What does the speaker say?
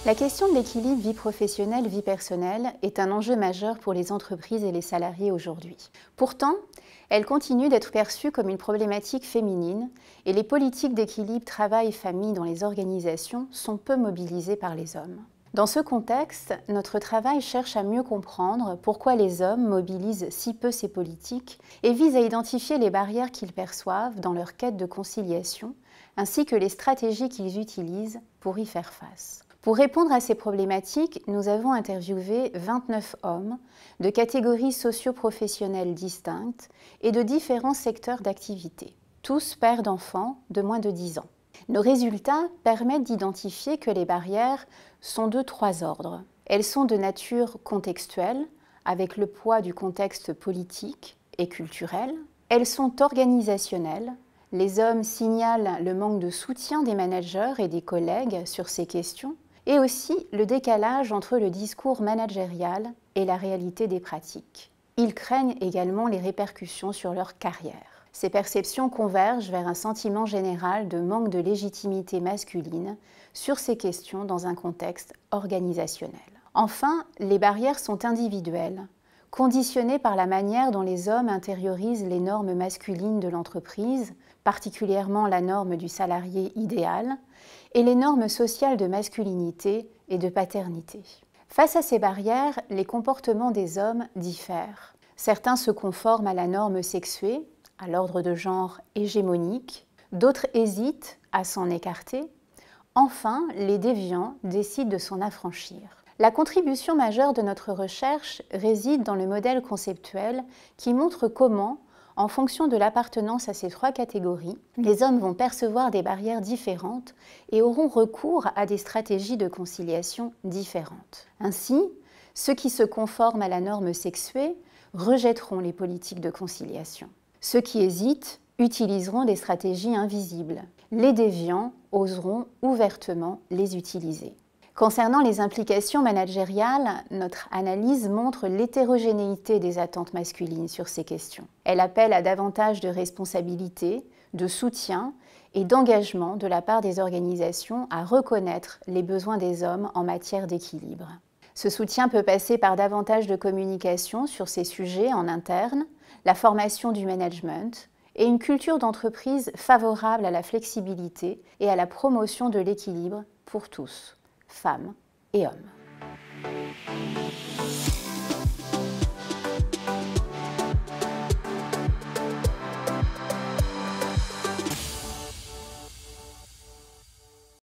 La question de l'équilibre vie professionnelle-vie personnelle est un enjeu majeur pour les entreprises et les salariés aujourd'hui. Pourtant, elle continue d'être perçue comme une problématique féminine et les politiques d'équilibre travail-famille dans les organisations sont peu mobilisées par les hommes. Dans ce contexte, notre travail cherche à mieux comprendre pourquoi les hommes mobilisent si peu ces politiques et vise à identifier les barrières qu'ils perçoivent dans leur quête de conciliation, ainsi que les stratégies qu'ils utilisent pour y faire face. Pour répondre à ces problématiques, nous avons interviewé 29 hommes de catégories socio-professionnelles distinctes et de différents secteurs d'activité, tous pères d'enfants de moins de 10 ans. Nos résultats permettent d'identifier que les barrières sont de 3 ordres. Elles sont de nature contextuelle, avec le poids du contexte politique et culturel. Elles sont organisationnelles. Les hommes signalent le manque de soutien des managers et des collègues sur ces questions, et aussi le décalage entre le discours managérial et la réalité des pratiques. Ils craignent également les répercussions sur leur carrière. Ces perceptions convergent vers un sentiment général de manque de légitimité masculine sur ces questions dans un contexte organisationnel. Enfin, les barrières sont individuelles, conditionnées par la manière dont les hommes intériorisent les normes masculines de l'entreprise, particulièrement la norme du salarié idéal, et les normes sociales de masculinité et de paternité. Face à ces barrières, les comportements des hommes diffèrent. Certains se conforment à la norme sexuée, à l'ordre de genre hégémonique, d'autres hésitent à s'en écarter. Enfin, les déviants décident de s'en affranchir. La contribution majeure de notre recherche réside dans le modèle conceptuel qui montre comment, en fonction de l'appartenance à ces 3 catégories, les hommes vont percevoir des barrières différentes et auront recours à des stratégies de conciliation différentes. Ainsi, ceux qui se conforment à la norme sexuée rejetteront les politiques de conciliation. Ceux qui hésitent utiliseront des stratégies invisibles. Les déviants oseront ouvertement les utiliser. Concernant les implications managériales, notre analyse montre l'hétérogénéité des attentes masculines sur ces questions. Elle appelle à davantage de responsabilité, de soutien et d'engagement de la part des organisations à reconnaître les besoins des hommes en matière d'équilibre. Ce soutien peut passer par davantage de communication sur ces sujets en interne, la formation du management et une culture d'entreprise favorable à la flexibilité et à la promotion de l'équilibre pour tous, femmes et hommes.